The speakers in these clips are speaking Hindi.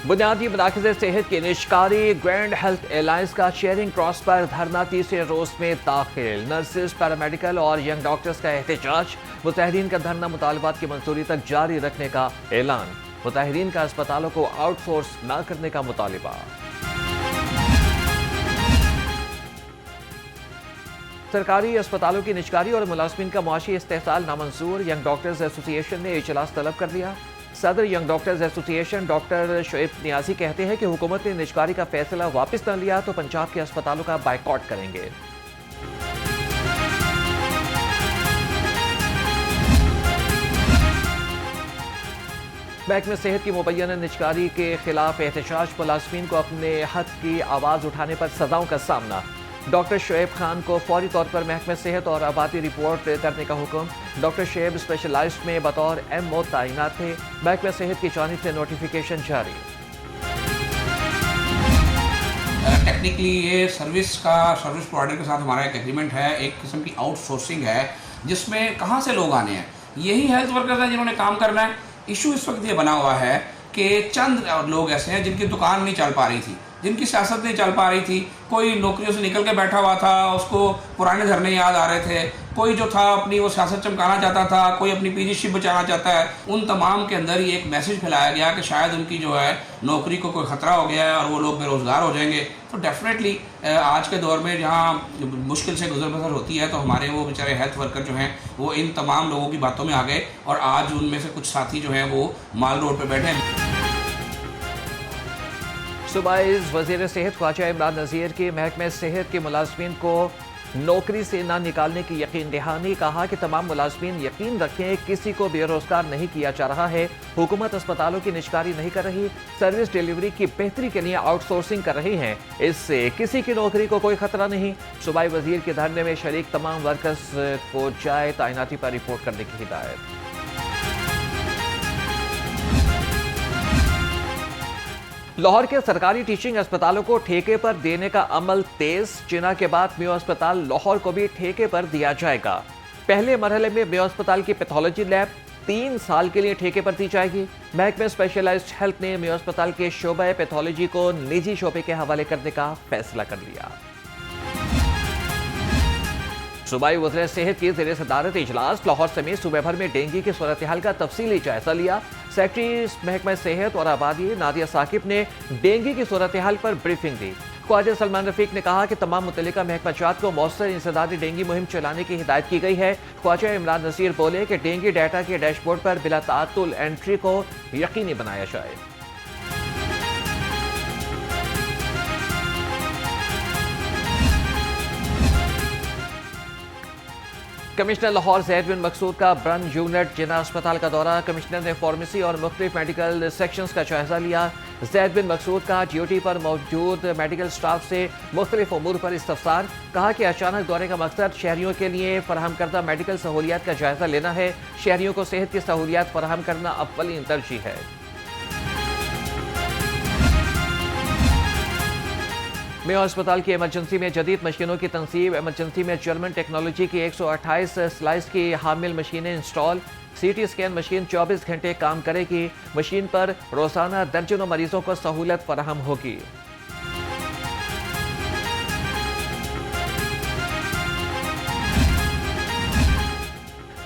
बुनियादी मराकज़ सेहत की निष्कारी ग्रैंड हेल्थ एलायंस का शेयरिंग क्रॉस पर धरना तीसरे रोज में दाखिल। नर्सेज, पैरामेडिकल और यंग डॉक्टर्स का एहतजाज। मुताहिरीन का धरना मुतालबात की मंजूरी तक जारी रखने का ऐलान। मुताहिरीन का अस्पतालों को आउटसोर्स न करने का मुतालिबा। सरकारी अस्पतालों की निजकारी और मुलाजमीन का मुआशी इस्तेहसाल नामंजूर। यंग डॉक्टर्स एसोसिएशन ने इजलास तलब कर लिया। सदर young doctors association doctor Shoaib Niazi कहते हैं कि हुकूमत ने निजकारी का फैसला वापस न लिया तो पंजाब के अस्पतालों का बायकॉट करेंगे। महकमे सेहत की मुबैना निजकारी के खिलाफ एहतजाज। मुलाजमीन को अपने हक की आवाज उठाने पर सजाओं का सामना। डॉक्टर शोएब खान को फौरी तौर पर महकमे सेहत और आबादी रिपोर्ट करने का हुक्म। डॉक्टर शोएब स्पेशलाइज्ड में बतौर MO तैनात थे। महकमे सेहत की जानिब से नोटिफिकेशन जारी। टेक्निकली ये सर्विस प्रोवाइडर के साथ हमारा एक एग्रीमेंट है, एक किस्म की आउटसोर्सिंग है जिसमें कहाँ से लोग आने हैं, यही हेल्थ वर्कर्स हैं जिन्होंने काम करना है। इशू इस वक्त ये बना हुआ है कि चंद लोग ऐसे हैं जिनकी दुकान नहीं चल पा रही थी, जिनकी सियासत नहीं चल पा रही थी। कोई नौकरियों से निकल के बैठा हुआ था, उसको पुराने धरने याद आ रहे थे। कोई जो था अपनी वो सियासत चमकाना चाहता था, कोई अपनी पीजीशिप बचाना चाहता है। उन तमाम के अंदर ही एक मैसेज फैलाया गया कि शायद उनकी जो है नौकरी को कोई ख़तरा हो गया है और वो लोग बेरोज़गार हो जाएंगे। तो डेफिनेटली आज के दौर में जहाँ मुश्किल से गुजर बसर होती है तो हमारे वो बेचारे हेल्थ वर्कर जो हैं वो इन तमाम लोगों की बातों में आ गए और आज उनमें से कुछ साथी जो हैं वो माल रोड पर बैठे हैं। सूबाई वज़ीर सेहत ख्वाजा इमरान नज़ीर की महकमे सेहत के मुलाजमीन को नौकरी से ना निकालने की यकीन दहानी। कहा कि तमाम मुलाजमीन यकीन रखें किसी को बेरोजगार नहीं किया जा रहा है। हुकूमत अस्पतालों की निजकारी नहीं कर रही, सर्विस डिलीवरी की बेहतरी के लिए आउटसोर्सिंग कर रही है। इससे किसी की नौकरी को कोई खतरा नहीं। सूबाई वज़ीर के धरने में शरीक तमाम वर्कर्स को जाए तैनाती पर रिपोर्ट करने की हिदायत। लाहौर के सरकारी टीचिंग अस्पतालों को ठेके पर देने का अमल तेज। जिना के बाद मेयो अस्पताल लाहौर को भी ठेके पर दिया जाएगा। पहले मरहले में मेयो अस्पताल की पैथोलॉजी लैब 3 साल के लिए ठेके पर दी जाएगी। महकमे स्पेशलाइज्ड हेल्थ ने मेयो अस्पताल के शोबे पैथोलॉजी को निजी शोबे के हवाले करने का फैसला कर लिया। सूबाई वज़ीर सेहत की ज़ेर सदारत इजलास। लाहौर समेत सूबे भर में डेंगू की सूरत हाल का तफसीली जायजा लिया। सेक्रेटरी महकमा सेहत और आबादी नादिया साकिब ने डेंगू की सूरत हाल पर ब्रीफिंग दी। ख्वाजा सलमान रफीक ने कहा कि तमाम मुतल्लिका महकमाजात को मौसर इंसदादी डेंगू मुहिम चलाने की हिदायत की गई है। ख्वाजा इमरान नज़ीर बोले कि डेंगू डाटा के डैशबोर्ड पर बिला तातुल एंट्री को यकीनी बनाया जाए। कमिश्नर लाहौर ज़ैद बिन मकसूद का ब्रन यूनिट जिना अस्पताल का दौरा। कमिश्नर ने फार्मेसी और मुख्तलिफ मेडिकल सेक्शंस का जायजा लिया। ज़ैद बिन मकसूद का ड्यूटी पर मौजूद मेडिकल स्टाफ से मुख्तलिफ उमूर पर इस्तफसार। कहा कि अचानक दौरे का मकसद शहरियों के लिए फराहम करदा मेडिकल सहूलियात का जायजा लेना है। शहरियों को सेहत की सहूलियात फराहम करना अव्वलीन तरजीह है। मेयो अस्पताल की इमरजेंसी में जदीद मशीनों की तनसीब। इमरजेंसी में जर्मन टेक्नोलॉजी की 128 स्लाइस की हामिल मशीनें इंस्टॉल। CT स्कैन मशीन 24 घंटे काम करेगी। मशीन पर रोजाना दर्जनों मरीजों को सहूलत फराहम होगी।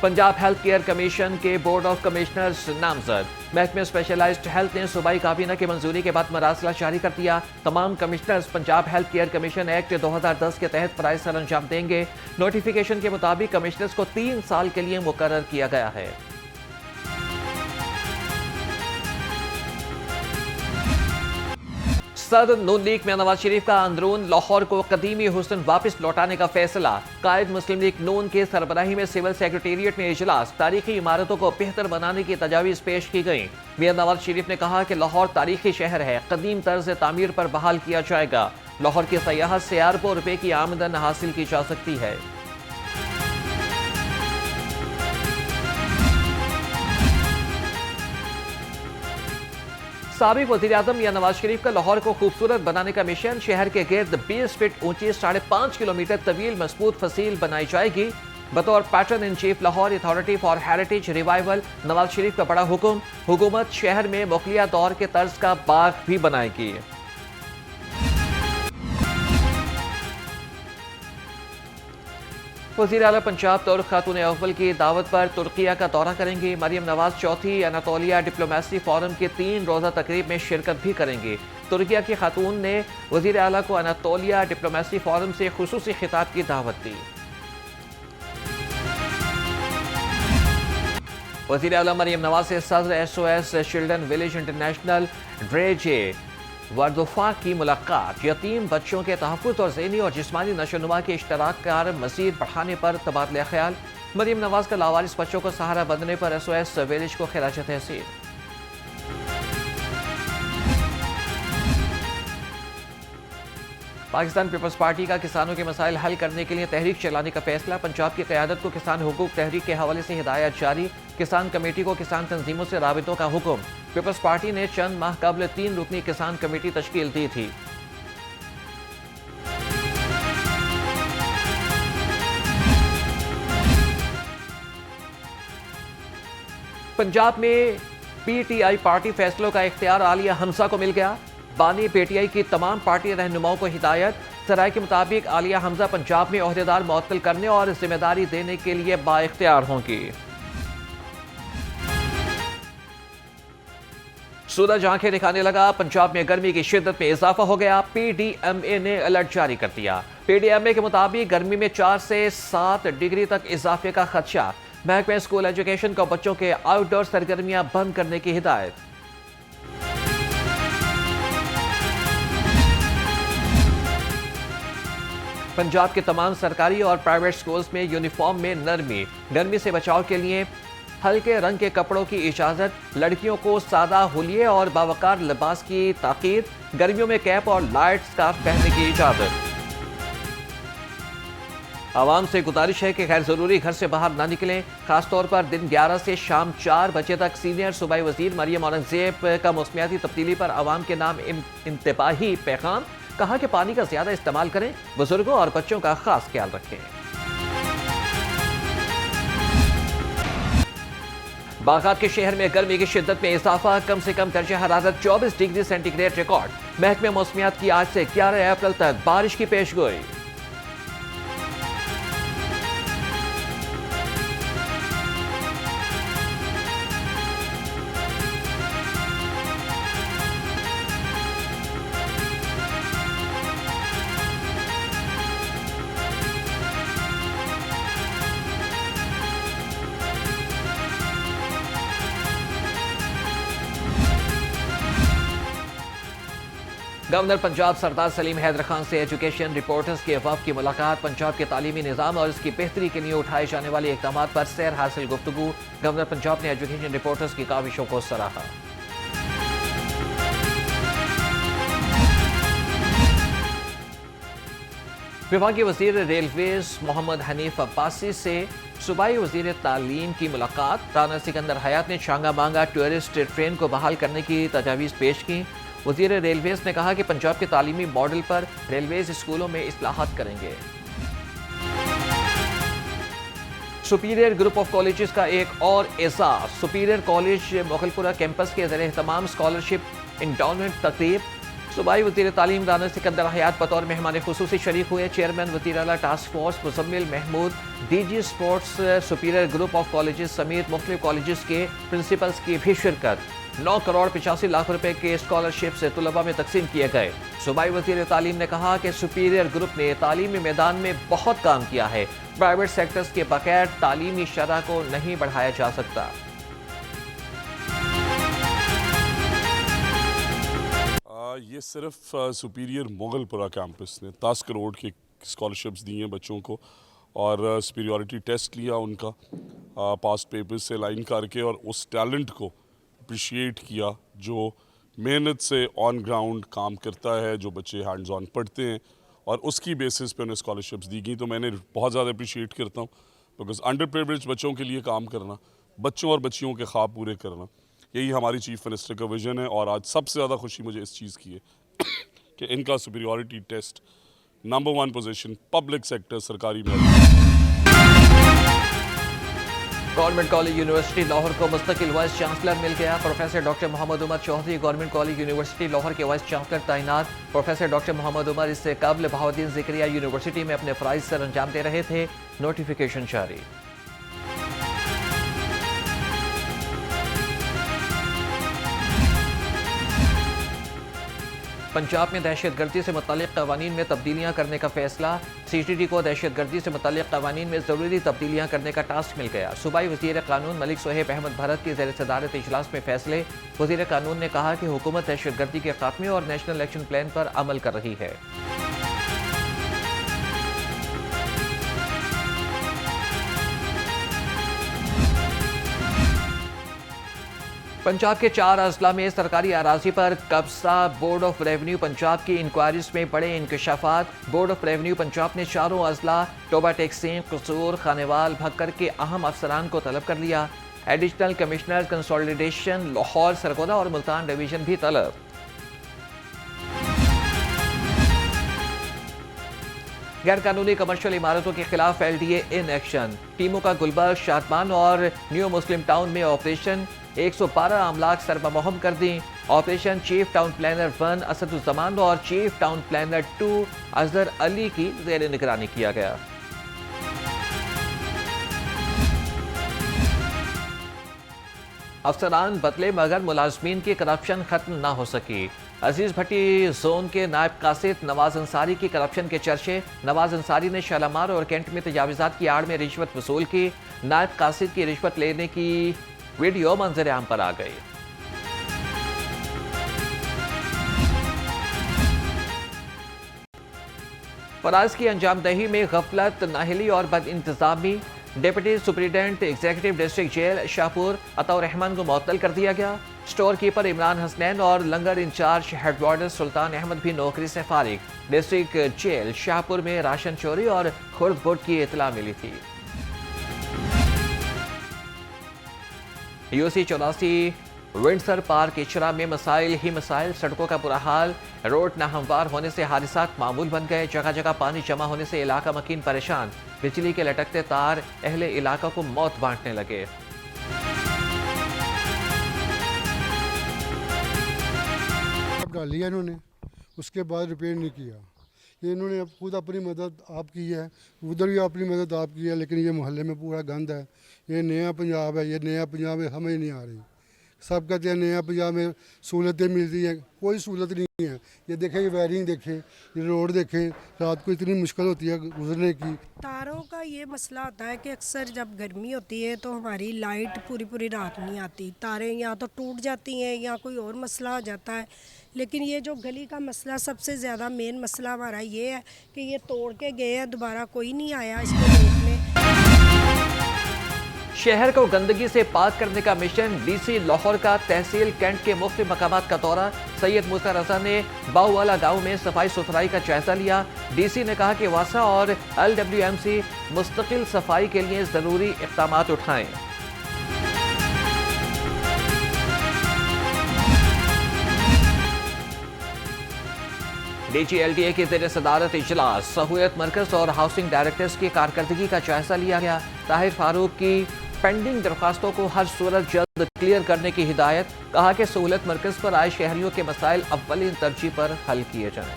पंजाब हेल्थ केयर कमीशन के बोर्ड ऑफ कमिश्नर्स नामजद। महकमे स्पेशलाइज्ड हेल्थ ने सूबाई काबीना की मंजूरी के बाद मरासला जारी कर दिया। तमाम commissioners Punjab health care commission act 2010 के तहत फराइज सर अंजाम देंगे। नोटिफिकेशन के मुताबिक कमिश्नर्स को 3 साल के लिए मुकर्रर किया गया है। सदर नून लीग में नवाज शरीफ का अंदरून लाहौर को कदीमी हुस्न वापस लौटाने का फैसला। कायद मुस्लिम लीग नून के सरबराही में सिविल सेक्रेटेरिएट में इजलास। तारीखी इमारतों को बेहतर बनाने की तजावीज पेश की गई। मियां नवाज शरीफ ने कहा कि लाहौर तारीखी शहर है, कदीम तर्ज तामीर पर बहाल किया जाएगा। लाहौर की सयाहत से अरबों रुपए की आमदन हासिल की जा सकती है। साबिक वज़ीर आज़म मियां नवाज शरीफ का लाहौर को खूबसूरत बनाने का मिशन। शहर के गिर्द 20 फीट ऊंची 5.5 किलोमीटर तवील मजबूत फसील बनाई जाएगी। बतौर patron in chief Lahore authority for heritage revival Nawaz Sharif का बड़ा हुक्म, हुकूमत शहर में मुगलिया दौर के तर्ज का बाग भी बनाएगी। वज़ीर आला पंजाब तुर्क खातून अव्वल की दावत पर तुर्किया का दौरा करेंगी। मरियम नवाज चौथी अनातोलिया डिप्लोमेसी फोरम के 3 रोज़ा तकरीब में शिरकत भी करेंगी। तुर्किया की खातून ने वज़ीर आला को अनातोलिया डिप्लोमेसी फोरम से खुसूसी खिताब की दावत दी। वज़ीर आला मरियम नवाज से सदर SOS चिल्ड्रन विलेज इंटरनेशनल ड्रेजे वर्दोफा की मुलाकात, यतीम बच्चों के तहफ़्फ़ुज़ और ज़हनी और जिस्मानी नशोनुमा के इश्तराक कार मज़ीद बढ़ाने पर तबादला ख्याल। मरियम नवाज का लावारिस बच्चों को सहारा बनने पर SOS विलेज को खिराज तहसीन। पाकिस्तान पीपल्स पार्टी का किसानों के मसाइल हल करने के लिए तहरीक चलाने का फैसला। पंजाब की क़यादत को किसान हुकूक तहरीक के हवाले से हिदायत जारी। किसान कमेटी को किसान तंजीमों से राबितों का हुक्म। पीपल्स पार्टी ने चंद माह कबल 3 रुकनी किसान कमेटी तश्कील दी थी। पंजाब में PTI पार्टी फैसलों का इख्तियार आलिया हमजा को मिल गया। बानी PTI की तमाम पार्टी रहनुमाओं को हिदायत। सराय के मुताबिक आलिया हमजा पंजाब में ओहदेदार मुअत्तल करने और जिम्मेदारी देने के लिए बाइख्तियार होंगी। सूरज आंखें दिखाने लगा, पंजाब में गर्मी की शिद्दत में इजाफा हो गया। PDMA ने अलर्ट जारी कर दिया। PDMA के मुताबिक गर्मी में 4 से 7 डिग्री तक इजाफे का खदशा। महकमे स्कूल एजुकेशन को बच्चों के आउटडोर सरगर्मियां बंद करने की हिदायत। पंजाब के तमाम सरकारी और प्राइवेट स्कूल्स में यूनिफॉर्म में नरमी। गर्मी से बचाव के लिए हल्के रंग के कपड़ों की इजाजत। लड़कियों को सादा हुलिये और बावकार लिबास की ताकीद। गर्मियों में कैप और लाइट स्कार्फ पहनने की इजाजत। आवाम से गुजारिश है कि गैर जरूरी घर से बाहर ना निकलें, खासतौर पर दिन 11 से शाम 4 बजे तक। सीनियर सूबाई वजीर मरियम औरंगजेब का मौसमियाती तब्दीली पर आवाम के नाम इंतबाही पैगाम। कहा कि पानी का ज्यादा इस्तेमाल करें, बुजुर्गों और बच्चों का खास ख्याल रखें। बागहात के शहर में गर्मी की शिद्दत में इजाफा। कम से कम दर्जा हरारत 24 डिग्री सेंटीग्रेड रिकॉर्ड। महकमे मौसमियात की आज से 11 अप्रैल तक बारिश की पेशगोई। गवर्नर पंजाब सरदार सलीम हैदर खान से एजुकेशन रिपोर्टर्स के वफ़द की मुलाकात। पंजाब के तालीमी निज़ाम और इसकी बेहतरी के लिए उठाए जाने वाले इक़दाम पर सैर हासिल गुफ्तगू। गवर्नर पंजाब ने एजुकेशन रिपोर्टर्स की काविशों को सराहा। विभागीय वज़ीर रेलवेज मोहम्मद हनीफ अब्बासी से सूबाई वज़ीर तालीम की मुलाकात। राना सिकंदर हयात ने शांगा मांगा टूरिस्ट ट्रेन को बहाल करने की तजावीज़ पेश की। वज़ीर रेलवेज ने कहा कि पंजाब के तालीमी मॉडल पर रेलवेज स्कूलों में इस्लाहात करेंगे। सुपीरियर ग्रुप ऑफ कॉलेजेस का एक और एजाज। सुपीरियर कॉलेज मोगलपुरा कैंपस के ज़रिए तमाम स्कॉलरशिप इंडोमेंट तकरीब। सूबाई वज़ीर तालीम राना सिकंदर हयात बतौर मेहमान खुसूसी शरीक हुए। चेयरमैन वज़ीर आला task force Muzammil Mahmood, DG sports, superior group of colleges समेत मुख्तलिफ कॉलेजेस के प्रिंसिपल्स की भी शिरकत। 9 करोड़ 85 लाख रुपए के स्कॉलरशिप से तुलबा में तकसीम किए गए। सूबाई वज़ीर तालीम ने कहा कि सुपीरियर ग्रुप ने तालीमी मैदान में बहुत काम किया है। प्राइवेट सेक्टर्स के बगैर तालीमी शरह को नहीं बढ़ाया जा सकता। ये सिर्फ सुपीरियर मोगलपुरा कैंपस ने 10 करोड़ की स्कॉलरशिप्स दी हैं बच्चों को और सुपीरियरिटी टेस्ट लिया उनका पास्ट पेपर्स से लाइन करके और उस टैलेंट को अप्रिशिएट किया जो मेहनत से ऑन ग्राउंड काम करता है, जो बच्चे हैंड्स ऑन पढ़ते हैं और उसकी बेसिस पे उन्हें स्कॉलरशिप्स दी गई। तो मैंने बहुत ज़्यादा अप्रिशिएट करता हूँ बिकॉज अंडर प्रिविलेज बच्चों के लिए काम करना, बच्चों और बच्चियों के ख्वाब पूरे करना, यही हमारी चीफ मिनिस्टर का विजन है। और आज सबसे ज़्यादा खुशी मुझे इस चीज़ की है कि इनका superiority test number 1 position public sector सरकारी में। गवर्नमेंट कॉलेज यूनिवर्सिटी लाहौर को मुस्तकिल वाइस चांसलर मिल गया। Professor doctor Mohammad Umar Chaudhry government college university Lahore के वाइस चांसलर तैनात। प्रोफेसर डॉक्टर मोहम्मद उमर इससे कबल बहाउद्दीन ज़िक्रिया यूनिवर्सिटी में अपने फ़राइज़ सर अंजाम दे रहे थे। नोटिफिकेशन जारी। पंजाब में दहशतगर्दी से मुताल्लिक़ क़वानीन में तब्दीलियाँ करने का फैसला। CTD को दहशतगर्दी से मुताल्लिक़ क़वानीन में ज़रूरी तब्दीलियाँ करने का टास्क मिल गया। सूबाई वज़ीर क़ानून मलिक सोहेब अहमद भरत की ज़ेर सदारत इजलास में फैसले। वज़ीर क़ानून ने कहा कि हुकूमत दहशतगर्दी के खात्मे और नेशनल एक्शन प्लान पर अमल कर रही है। पंजाब के 4 अजला में सरकारी अराजी पर कब्जा। बोर्ड ऑफ रेवन्यू पंजाब की इंक्वायरीज में बड़े इंकशाफात। बोर्ड ऑफ रेवन्यू पंजाब ने 4 अजला टोबा टेक्सीम, कसूर, खानेवाल, भक्कर के अहम अफसरान को तलब कर लिया। Additional commissioner consolidation Lahore, Sargodha और मुल्तान डिवीजन भी तलब। गैर कानूनी कमर्शियल इमारतों के खिलाफ LDA इन एक्शन। टीमों का गुलबर्ग, शादमान और न्यू मुस्लिम टाउन में ऑपरेशन। 112 अमलाक सरबमोहम कर दी। Operation chief town planner 1 Asaduzzaman और chief town planner 2 Azhar Ali की ज़ेर निगरानी किया गया। अफसरान बदले मगर मुलाजमीन की करप्शन खत्म ना हो सकी। अजीज भट्टी जोन के नायब कासिद नवाज अंसारी की करप्शन के चर्चे। नवाज अंसारी ने शालामार और कैंट में तजावीज़ात की आड़ में रिश्वत वसूल की। नायब कासिद की रिश्वत लेने की वीडियो मंजर आम पर आ गई। फराज की अंजामदही में गफलत, नाहिली और बदइंतजामी। Deputy superintendent executive district jail Shahpur Ataur Rahman को मुअत्तल कर दिया गया। स्टोर कीपर इमरान हसनैन और लंगर इंचार्ज हेडवार्डर सुल्तान अहमद भी नौकरी से फारिग। डिस्ट्रिक्ट जेल शाहपुर में राशन चोरी और खुर्द बुर्द की इतला मिली थी। UC 84 विंडसर पार्क इचरा में मसाइल ही मसाइल। सड़कों का बुरा हाल, रोड नाहमवार होने से हादसात मामूल बन गए। जगह जगह पानी जमा होने से इलाका मकीन परेशान। बिजली के लटकते तार अहले इलाका को मौत बांटने लगे। डाल लिया इन्होंने, उसके बाद रिपेयर नहीं किया। ये इन्होंने खुद अपनी मदद आप की है, उधर भी अपनी मदद आप की है, लेकिन ये मोहल्ले में पूरा गंद है। ये नया पंजाब है, ये नया पंजाब में हमें नहीं आ रही। सब कहते हैं नया पंजाब में सहूलतें मिलती हैं, कोई सहूलत नहीं है। ये देखें, ये वायरिंग देखें, ये रोड देखें, रात को इतनी मुश्किल होती है गुजरने की। तारों का ये मसला होता है कि अक्सर जब गर्मी होती है तो हमारी लाइट पूरी रात नहीं आती। तारें या तो टूट जाती हैं या कोई और मसला हो जाता है। लेकिन ये जो गली का मसला, सबसे ज़्यादा मेन मसला हमारा ये है कि ये तोड़ के गए हैं, दोबारा कोई नहीं आया इसको देखने। शहर को गंदगी से पाक करने का मिशन। DC लाहौर का तहसील कैंट के मुख्तलिफ मकामात का दौरा। सैयद मूसा रजा ने बाऊवाला गांव में सफाई सुथराई का जायजा लिया। DC ने कहा कि वासा और LWMC मुस्तकिल सफाई के लिए जरूरी इक़दामात उठाएं। DG LDA की ज़ेर सदारत इजलास। सहूलियत मरकज़ और हाउसिंग डायरेक्टर्स की कारकर्दगी का जायजा लिया गया। ताहिर फारूक की पेंडिंग दरख्वास्तों को हर सूरत जल्द क्लियर करने की हिदायत। कहा कि सहूलियत मरकज़ पर आए शहरियों के मसाइल अव्वलीन तरजीह पर हल किए जाएं।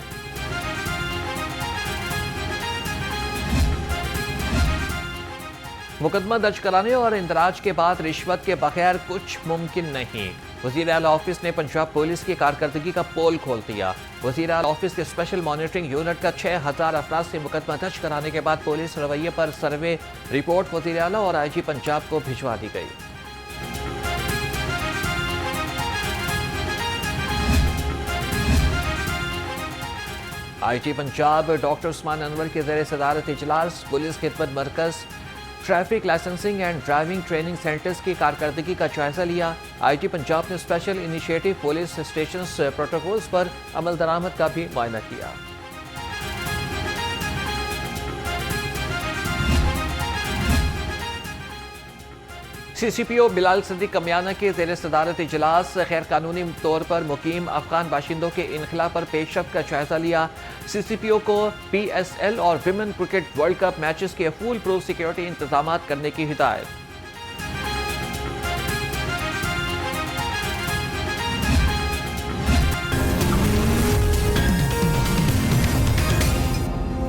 मुकदमा दर्ज कराने और इंदराज के बाद रिश्वत के बगैर कुछ मुमकिन नहीं। वज़ीर आला ऑफिस ने पंजाब पुलिस की कारकर्दगी का पोल खोल दिया। वज़ीर आला ऑफिस के स्पेशल मॉनिटरिंग यूनिट का 6000 अफराद से मुकदमा दर्ज कराने के बाद पुलिस रवैये पर सर्वे रिपोर्ट वज़ीर आला और IG पंजाब को भिजवा दी गई। IG पंजाब डॉक्टर उस्मान अनवर के ज़ेर सदारत इजलास। पुलिस खिदमत मरकज़, traffic licensing and driving training centres की कारकर्दगी का जायजा लिया। IG पंजाब ने special initiative police station protocols पर अमल दरामद का भी मुआयना किया। CCPO बिलाल सदीक कमियाना के ज़ेर सदारत इजलास। गैर कानूनी तौर पर मुकीम अफगान बाशिंदों के इनखला पर पेशरफ्त का जायजा लिया। CCPO को PSL और women cricket world cup matches के फुल प्रूफ सिक्योरिटी इंतजाम करने की हिदायत।